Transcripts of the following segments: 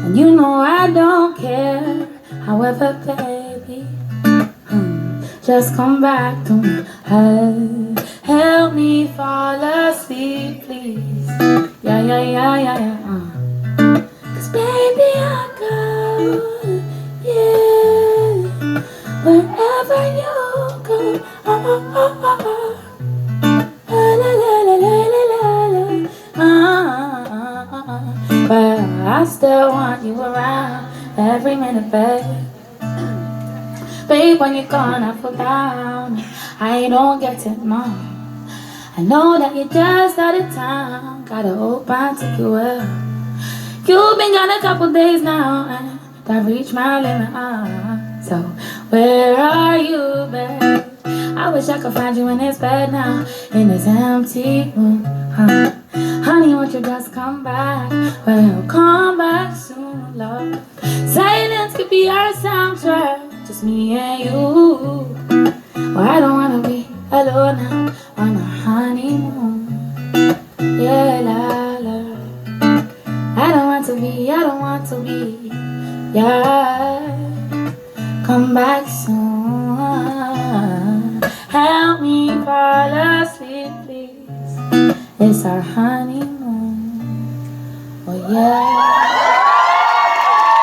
And you know I don't care. However, baby, just come back to me. Help me fall asleep, please. Yeah, yeah, yeah, yeah, yeah. 'Cause baby, I go, yeah, wherever you go. La, la, la, la, la, la, la. But I still want you around every minute, babe. Babe, when you're gone, I feel down. I don't get it, no. I know that you're just out of town. Gotta hope I take you well. You've been gone a couple days now, and I've reached my limit. So where are you, babe? I wish I could find you in this bed now, in this empty room. Honey, won't you just come back? Well, come back soon, love. Silence could be our soundtrack, just me and you. Well, I don't wanna be alone now on a honeymoon. Yeah, la la. I don't want to be, yeah. Come back soon. Help me fall asleep, please. It's our honeymoon. Oh yeah.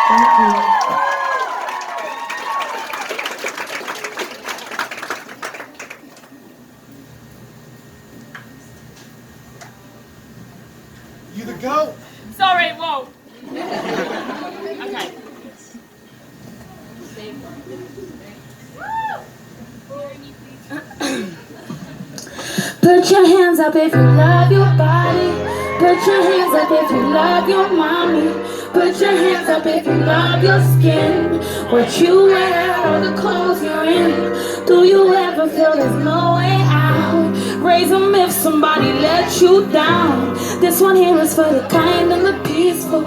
Thank you. You the goat? Sorry, whoa. Okay. Put your hands up if you love your body. Put your hands up if you love your mommy. Put your hands up if you love your skin. What you wear, all the clothes you're in. Do you ever feel there's no way out? Raise them if somebody let you down. This one here is for the kind and the peaceful.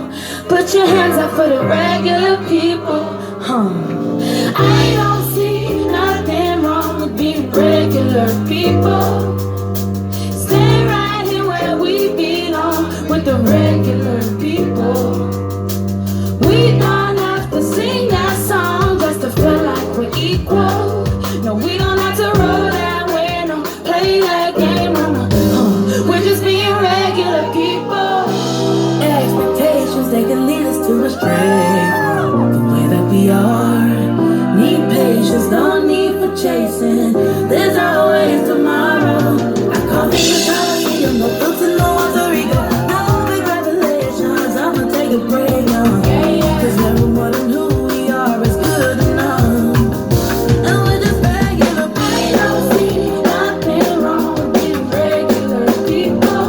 Put your hands up for the regular people. I don't see nothing wrong with being regular people. Stay right here where we belong with the regular people. We don't have to sing that song just to feel like we're equal. No, we don't have to roll that way, no, play that game, mama. We're just being regular people. Expectations, they can lead us to astray from the way that we are. Need patience, no need for chasing. There's always tomorrow. I call it mentality, I'm no filter, no alter ego. No big revelations, I'ma take a break now. Cause never more than who we are is good enough. And we're just regular people. I don't see nothing wrong with being regular people.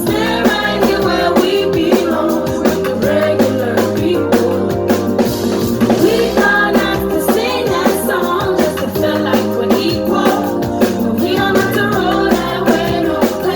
Stay right here where we belong with the regular people. We don't have to sing that song just to feel like we're equal. No, we don't have to roll that way, no, play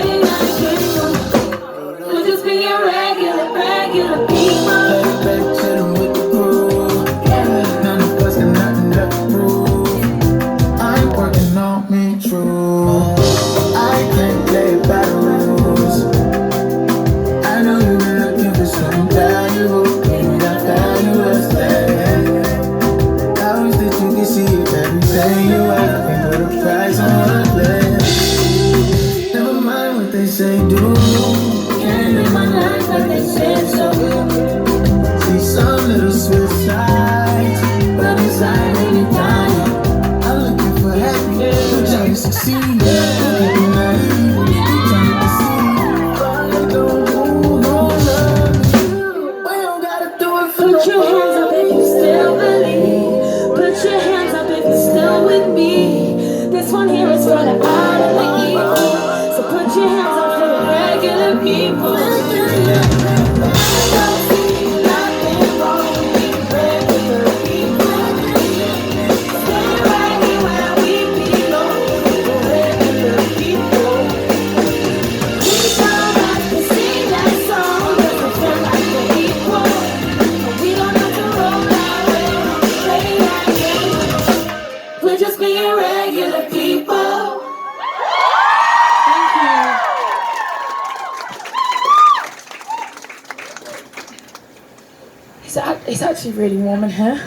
It's actually really warm in here.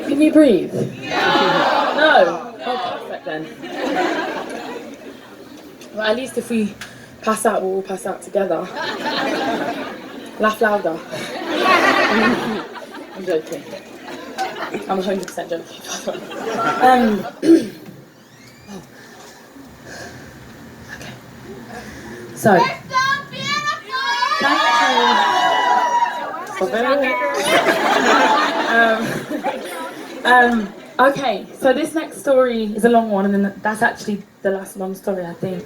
Can you breathe? No? Oh, perfect then. Well, at least if we pass out, we'll all pass out together. Laugh louder. I'm joking. I'm 100% joking. Okay. So. Thank you. Okay, so this next story is a long one, and then that's actually the last long story, I think.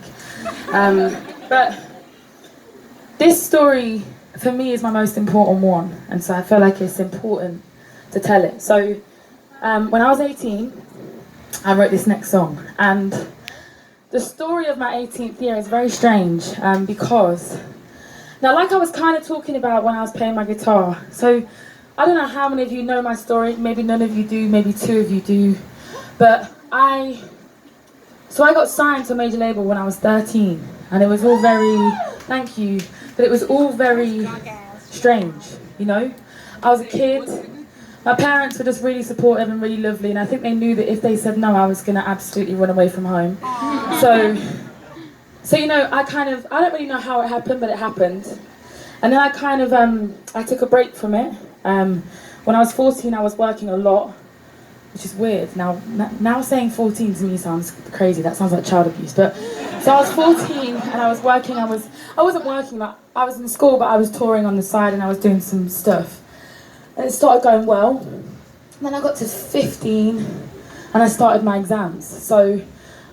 But this story, for me, is my most important one, and so I feel like it's important to tell it. So, when I was 18, I wrote this next song, and the story of my 18th year is very strange, because, now, like I was kind of talking about when I was playing my guitar, so I don't know how many of you know my story, maybe none of you do, maybe 2 of you do, but I got signed to a major label when I was 13, and it was all very, thank you, but it was all very strange, you know? I was a kid, my parents were just really supportive and really lovely, and I think they knew that if they said no, I was going to absolutely run away from home. So you know, I don't really know how it happened, but it happened. And then I took a break from it. When I was 14, I was working a lot, which is weird. Now saying 14 to me sounds crazy. That sounds like child abuse. But so I was 14 and I was working. I wasn't working. Like, I was in school, but I was touring on the side and I was doing some stuff. And it started going well. And then I got to 15 and I started my exams. So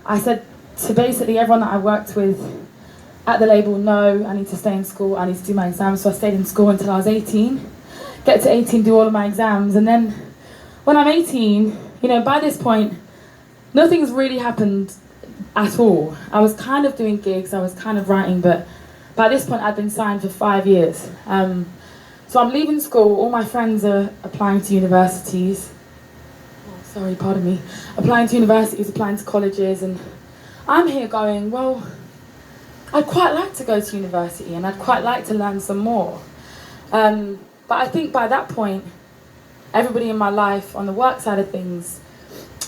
I said to basically everyone that I worked with at the label, no, I need to stay in school, I need to do my exams. So I stayed in school until I was 18, get to 18, do all of my exams, and then when I'm 18, you know, by this point, nothing's really happened at all. I was kind of doing gigs, I was kind of writing, but by this point I'd been signed for 5 years. So I'm leaving school, all my friends are applying to universities, applying to universities, applying to colleges, and I'm here going, well, I'd quite like to go to university and I'd quite like to learn some more. But I think by that point, everybody in my life on the work side of things,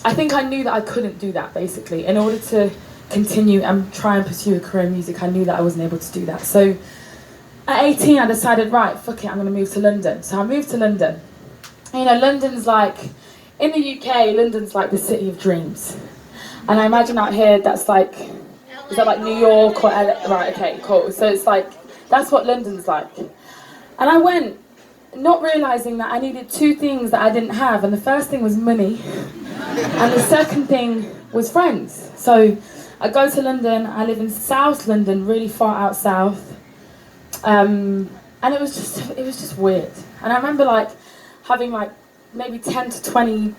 I think I knew that I couldn't do that, basically. In order to continue and try and pursue a career in music, I knew that I wasn't able to do that. So at 18, I decided, right, fuck it, I'm going to move to London. So I moved to London. And, you know, London's like, in the UK, London's like the city of dreams. And I imagine out here, that's like, is that like New York or LA? Right, okay, cool. So it's like, that's what London's like. And I went, not realising that I needed 2 things that I didn't have. And the first thing was money. And the second thing was friends. So I go to London, I live in South London, really far out south. And it was just weird. And I remember like having like maybe 10 to 20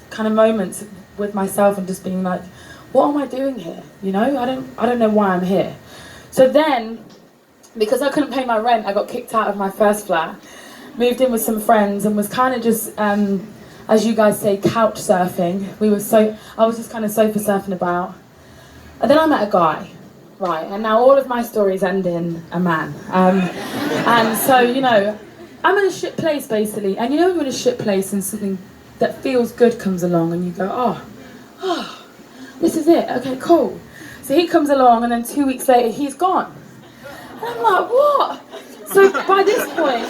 kind of moments with myself and just being like, what am I doing here? You know, I don't know why I'm here. So then, because I couldn't pay my rent, I got kicked out of my first flat, moved in with some friends and was kind of just, as you guys say, couch surfing. I was just kind of sofa surfing about. And then I met a guy, right, and now all of my stories end in a man. And so, you know, I'm in a shit place basically, and you know when you're in a shit place and something that feels good comes along and you go, oh, this is it, okay, cool. So he comes along and then 2 weeks later he's gone. And I'm like, what? So by this point,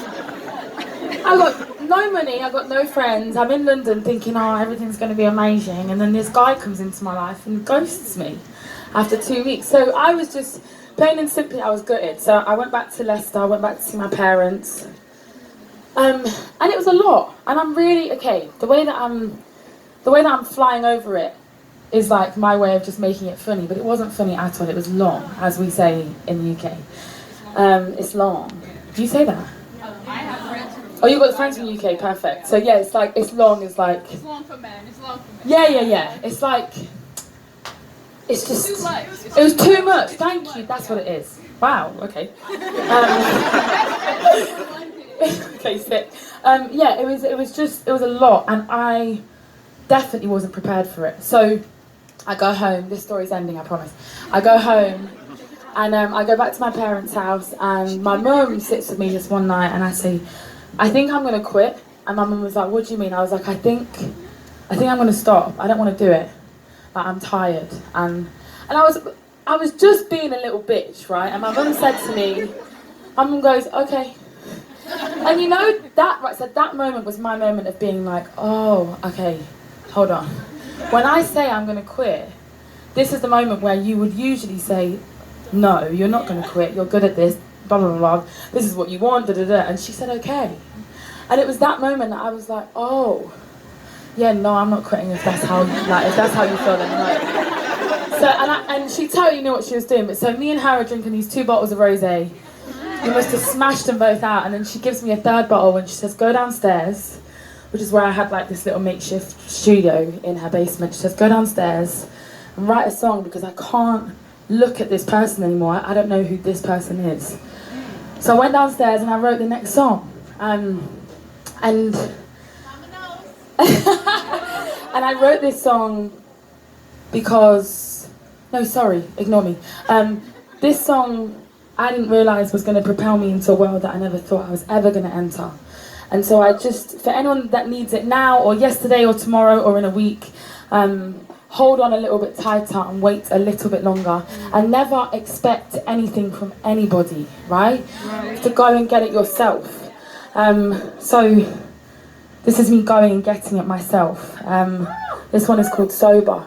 I got no money, I got no friends, I'm in London thinking, oh, everything's going to be amazing, and then this guy comes into my life and ghosts me after 2 weeks. So I was just, plain and simply, I was gutted. So I went back to Leicester, I went back to see my parents. And it was a lot, and I'm really, okay, the way that I'm flying over it is like my way of just making it funny, but it wasn't funny at all, it was long, as we say in the UK. It's long. Do you say that? I have friends. Oh, you've got friends from the UK, perfect. So yeah, it's like, it's long, it's like... It's long for men, it's long for men. Yeah, it's like... It's just... Too much. It was too much, thank you, that's what it is. Wow, okay. Okay, sick. Yeah, it was a lot, and I definitely wasn't prepared for it. So I go home, this story's ending, I promise. I go home, And I go back to my parents' house, and my mum sits with me just one night, and I say, I think I'm going to quit. And my mum was like, what do you mean? I was like, I think I'm going to stop. I don't want to do it. Like, I'm tired. And I was just being a little bitch, right? And my mum said to me, my mum goes, okay. And you know, that moment was my moment of being like, oh, okay, hold on. When I say I'm going to quit, this is the moment where you would usually say, no, you're not going to quit, you're good at this, blah, blah, blah, blah, this is what you want, da, da, da. And she said, okay. And it was that moment that I was like, oh, yeah, no, I'm not quitting if that's how, if that's how you feel, then no. So, and she totally knew what she was doing, but so me and her are drinking these 2 bottles of rosé. We must have smashed them both out, and then she gives me a 3rd bottle and she says, go downstairs, which is where I had like this little makeshift studio in her basement. She says, go downstairs and write a song because I can't look at this person anymore. I don't know who this person is. So I went downstairs and I wrote the next song. And and I wrote this song because, no, sorry, ignore me. This song I didn't realise was going to propel me into a world that I never thought I was ever going to enter. And so I just, for anyone that needs it now or yesterday or tomorrow or in a week, hold on a little bit tighter and wait a little bit longer, and never expect anything from anybody, right? To go and get it yourself. So this is me going and getting it myself. This one is called Sober.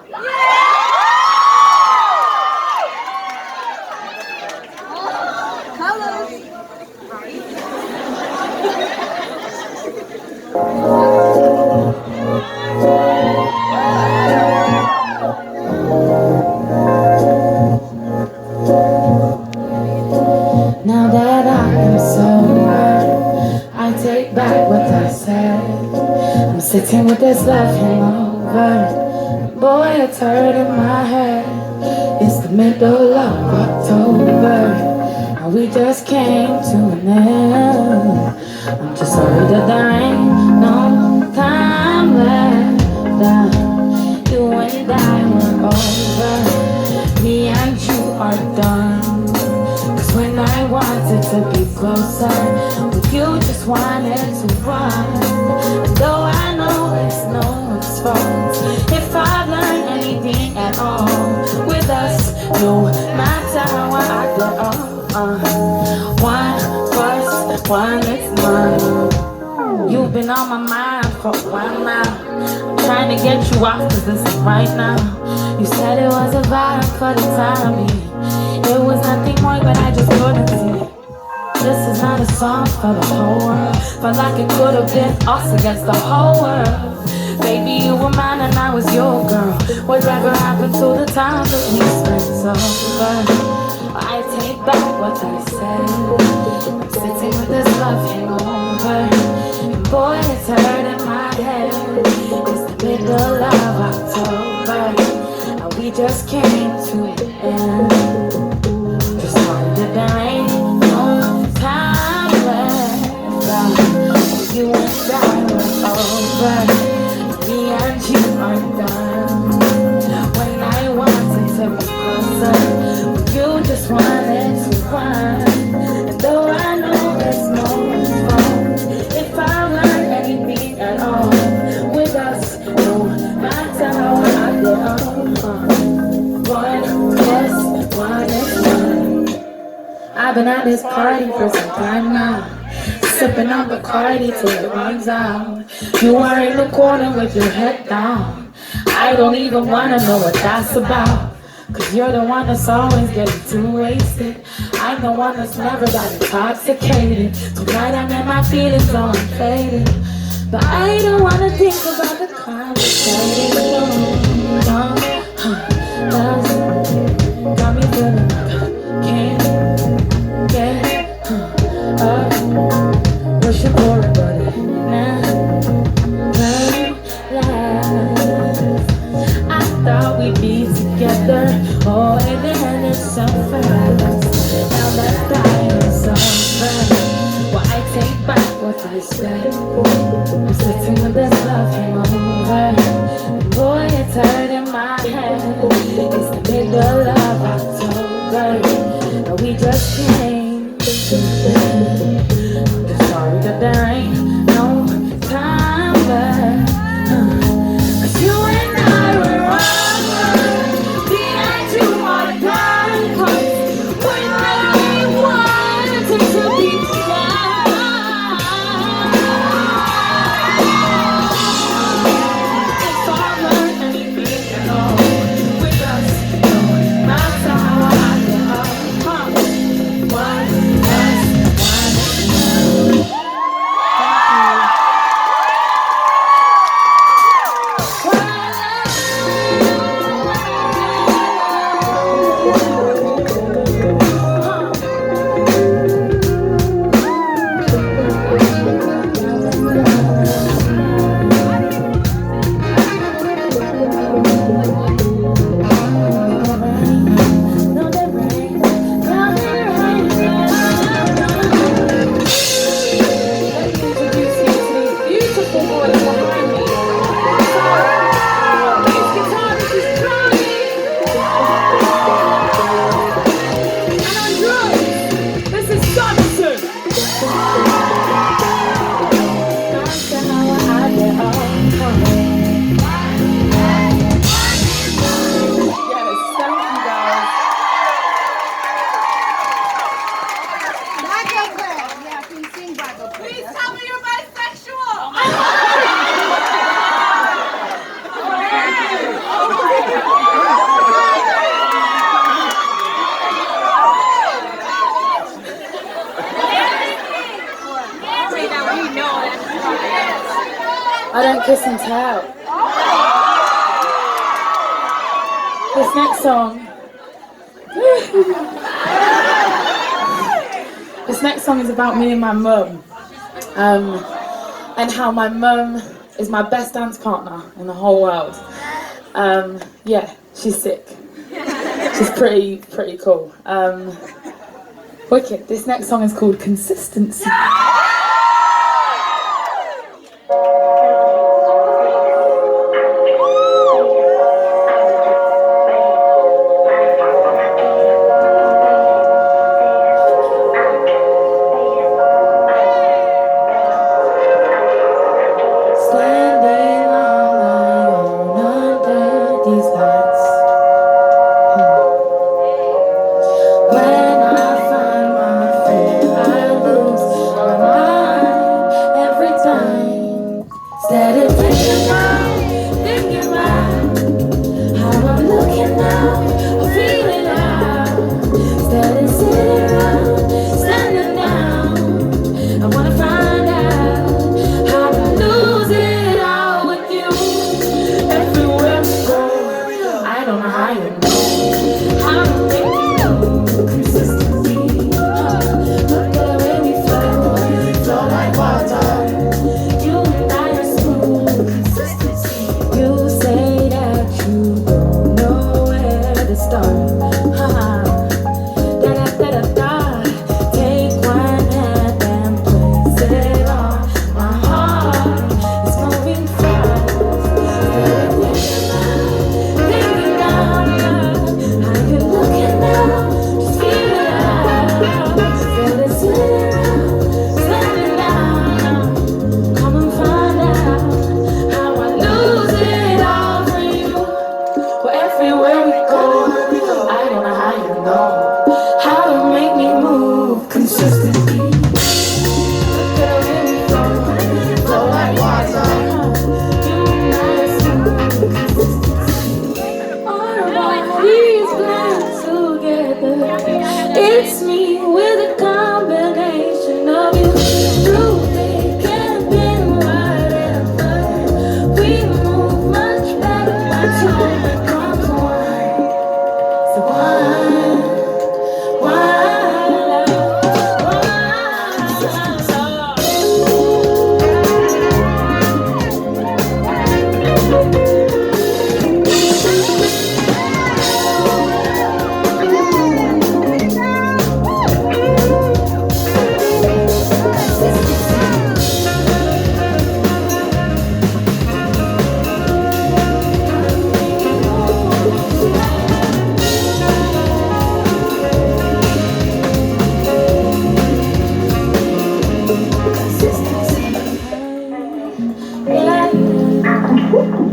Now that I am sober, I take back what I said. I'm sitting with this love hangover. Boy, it's hurting my head. It's the middle of October, and we just came to an end. I'm just sorry that there ain't no time left. You and I were over. Me and you are done. When I wanted to be closer, but you just wanted to run. And though I know it's no one's fault, if I've learned anything at all with us, no matter how I get off, 1 + 1 is 1. You've been on my mind for a while now. I'm trying to get you off, cause this is right now. You said it was a vibe for the time being. It was nothing more, but I just couldn't see. This is not a song for the whole world. Felt like it could have been us against the whole world. Baby, you were mine and I was your girl. Whatever happened to the time that we spent sober? I take back what I said. I'm sitting with this love hangover, and boy, it's hurting my head. It's the middle of October, and we just came to an end. There ain't no time left. You and I were over. Me and you are done. When I wanted to be closer, you just wanted to run. And though I know it's no one's fault, if I learned anything at all with us, no matter how I get on, 1 + 1 is 1. I've been at this party for some time now, sipping on Bacardi till it runs out. You are in the corner with your head down. I don't even wanna know what that's about, cause you're the one that's always getting too wasted. I'm the one that's never got intoxicated. Tonight I'm in my feelings all faded, but I don't wanna think about the conversation. Got me feeling like I can't get up. Wish it boring, but it never lasts. I thought we'd be together, oh, and then it's so fast. Now that I am sober, well, I take back what I said. I'm sitting with this love hangover, and boy, it's hurting my head. It's the middle of October, we just can't. I'm sorry that there ain't no time left. 'Cause you and I were wrong. Didn't do all the bad parts. We really wanted to be together. If I learned anything at all, with us, no matter how I get up, one us, Please tell me you're bisexual. I don't kiss and tell. This next song. This next song is about me and my mum. And how my mum is my best dance partner in the whole world. Yeah, she's sick. She's pretty cool. Wicked. This next song is called Consistency.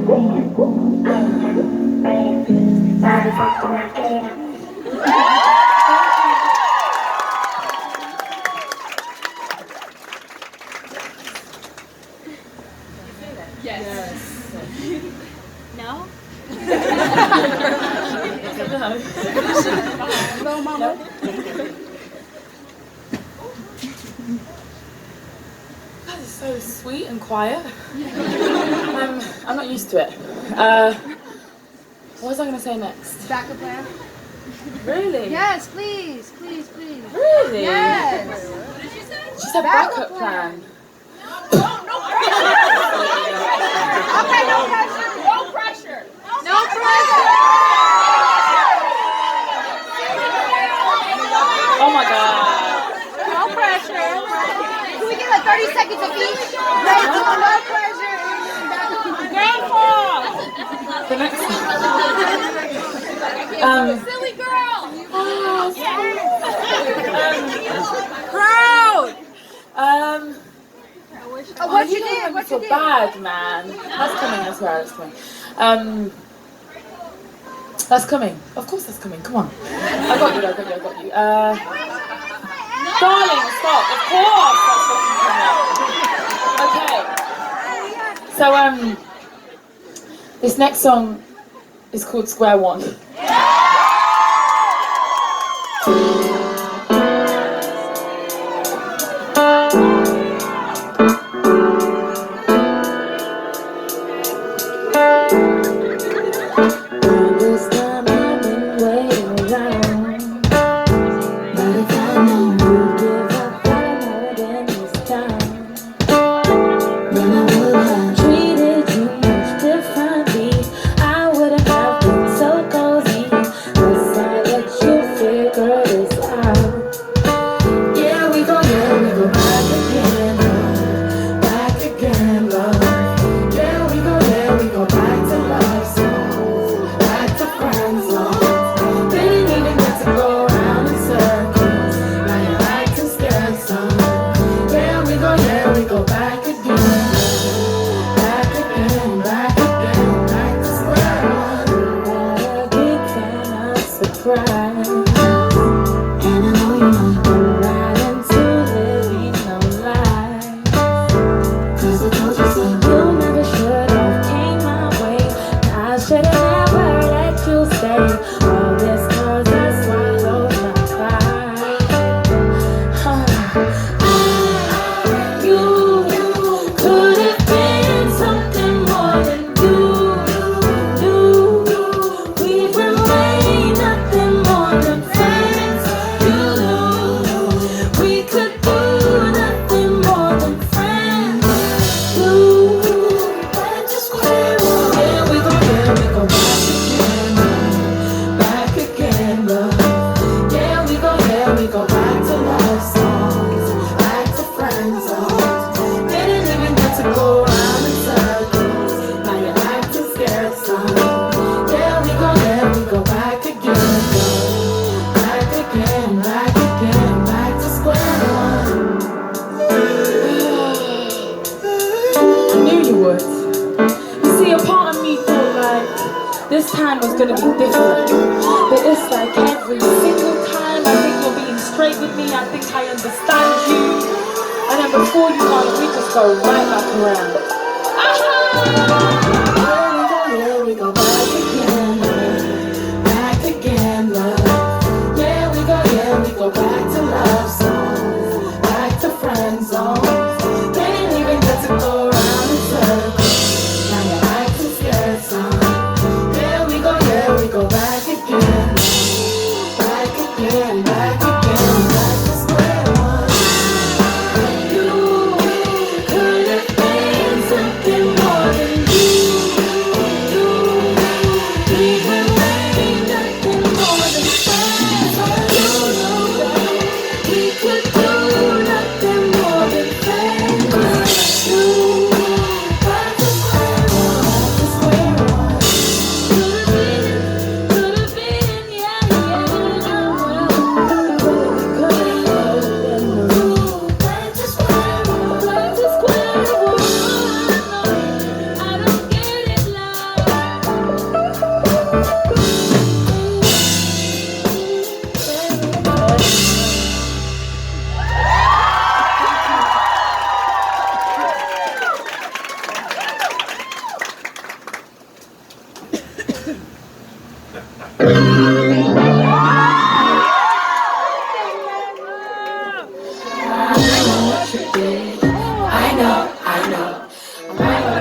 No? No, mama. That is so sweet and quiet. I'm not used to it. What was I going to say next? Backup plan? Really? Yes, please, please, please. Really? Yes. What did she say? She said backup plan. Okay, no pressure. No pressure. No pressure. Oh my god. No pressure. Can we get like 30 seconds of each? Grateful, no pressure. Grateful. The next Silly girl. Proud. What you did? What you did? Bad, man. That's coming. I swear, that's coming. That's coming. Of course, that's coming. Come on. I got you. Darling, stop. Of course, that's fucking coming. Okay. So this next song is called Square One. This time was gonna be different, but it's like every single time I think you're being straight with me, I think I understand you, and then before you know it, we just go right back around. Here we go, back again, love. Yeah, we go back to love songs, back to friend zones. Didn't even get to go around in circles. Now you're acting scared, son. We go back again, back to square one. You could have been something more than you.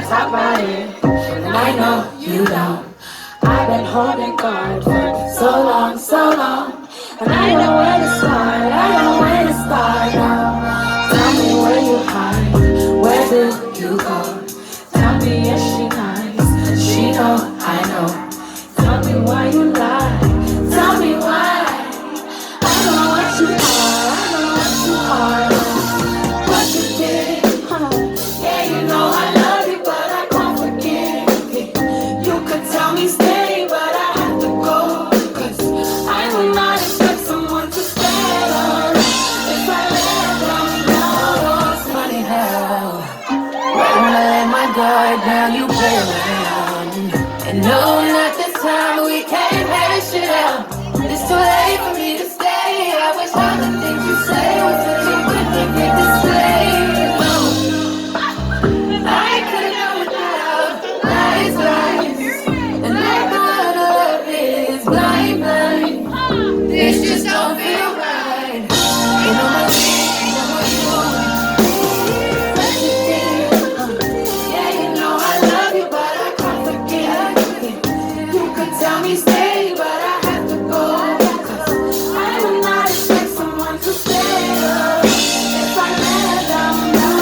Talk about it, and I know you don't. I've been holding guard for so long, and I know where to start. Now. Tell me where you hide, where do you go? Tell me is she nice? She know, I know. Tell me why you lie. Tell me why. I know what you are. What you did. Yeah, you know I love you, but I can't forgive it. You could tell me stay, but I have to go. 'Cause I will not expect someone to stay on. If I let them know, it's funny how right when I let my guard down, you play around. And no, not this time, we can't have this shit out. It's too late for me to stay. I wish all the things you say was such a good thing to display. I could've done without lies, and like the one I love is blind. This just don't feel right. You know my name, you know what you want. Yeah, you know I love you, but I can't forget it. You could tell me stay, but I have to go. 'Cause I would not expect someone to stay if I let them know.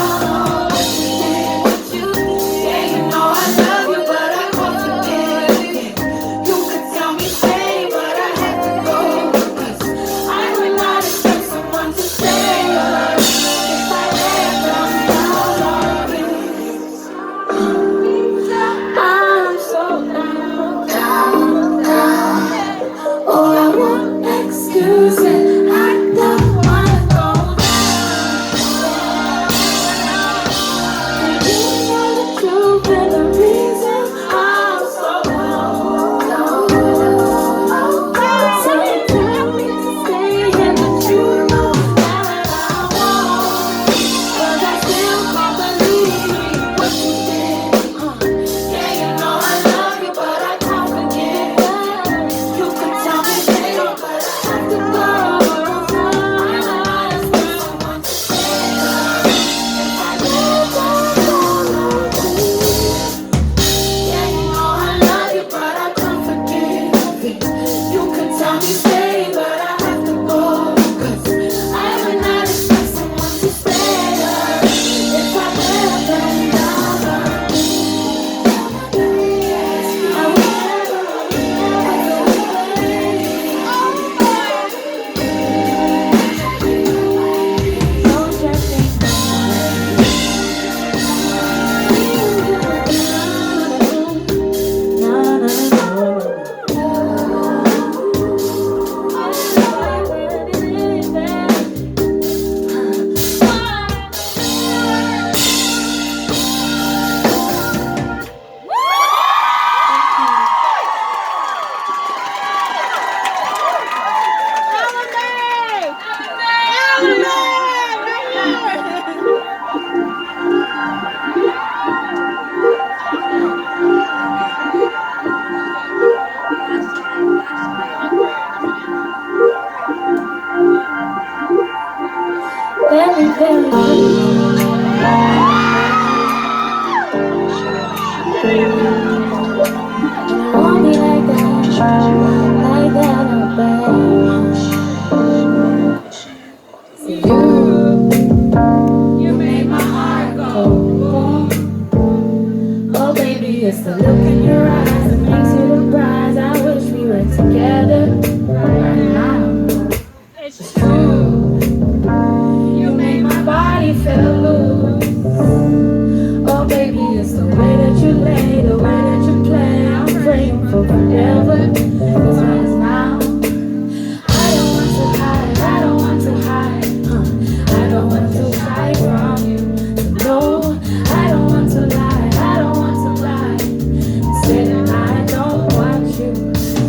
Yeah, you know I love you, but I can't forget it. You could tell me stay, but I have to go. 'Cause I would not expect someone to stay if I let them know. I'm so down. Oh, I want excuses. I don't wanna go down. You know the truth and the reason I'm so down. So you tell me to stay here, but you know that I won't. 'Cause I still can't believe what you did. Yeah, you know I love you, but I can't forget. You could tell me stay, but I have to go. I know I expect someone to stay if I let them know. Yeah, you know I love you, but I can't forget it. You could tell me stay, but I have to go. 'Cause I would not expect someone to stay if I let them know. Very, very want me like that, oh babe. You made my heart go boom. Oh baby, it's the look in your eyes that makes you the prize. I wish we were together right now. It's true. You made my body feel loose. Oh baby, it's the way that you lay, the way that you play. I'm praying for forever, as well as now. I don't want to hide, I don't want to hide. I don't want to hide from you. No, I don't want to lie, I don't want to lie. Say that I don't want you.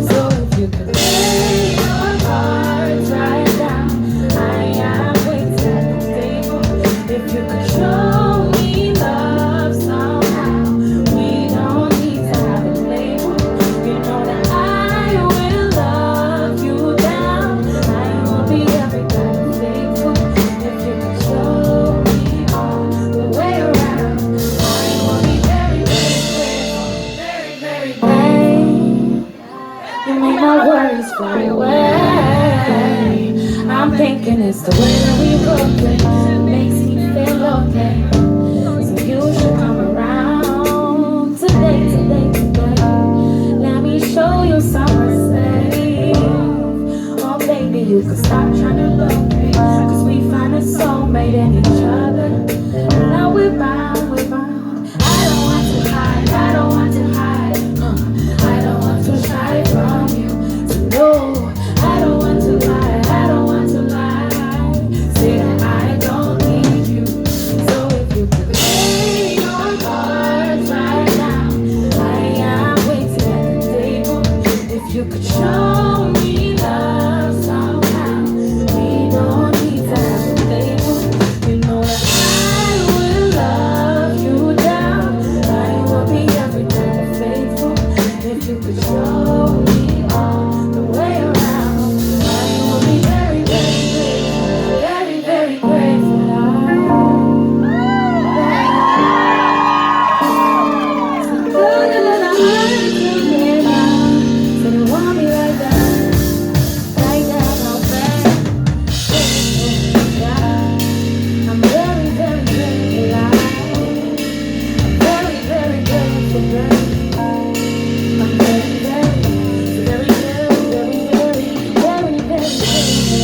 So if you could lay your cards right down, I am waiting at the table. If you could show me love somehow, we don't need to have a label. You know that I will love it's the way that we roll it. It makes me feel okay. So you should come around today. Let me show you something safe. Oh baby, you can stop trying to love me, 'cause we find a soulmate in each other. And now we're bound. I don't want to hide. I don't want to hide. I don't want to hide from you. So no, I don't want to lie. I don't want to lie. Say that I don't need you. So if you could play your cards right now, I am waiting at the table. If you could show me love somehow, we don't need to have a label. You know that I will love you down. I will be everything faithful. If you could show me all the way around, I will be very, very grateful. Very, very grateful. So good that I heard you now. So you want me like that, no friend. I'm very, very grateful. I'm very, very grateful. I'm very, very, very, very, very, very, very, very grateful.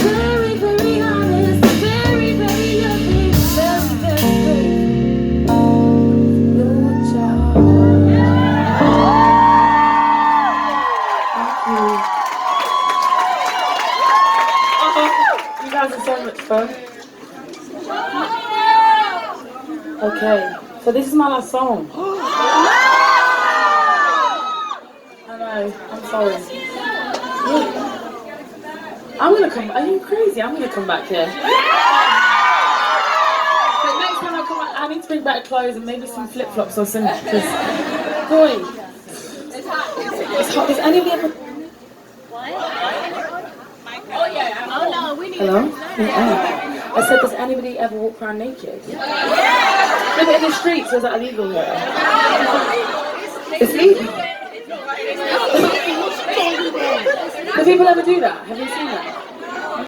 Very, very honest, very, very loving, very, very grateful. Good job. Thank you. You guys are so much fun. Okay, so this is my last song. I know, I'm sorry. I'm gonna come. Are you crazy? I'm gonna come back here. But next time I come back, I need to bring back clothes and maybe some flip flops or something. Because, boy, it's hot. Does anybody ever? Oh no, we need Hello? Yeah. I said, does anybody ever walk around naked? Yeah, but in the streets, is that illegal here? It's legal. Do people ever do that? Have you seen that?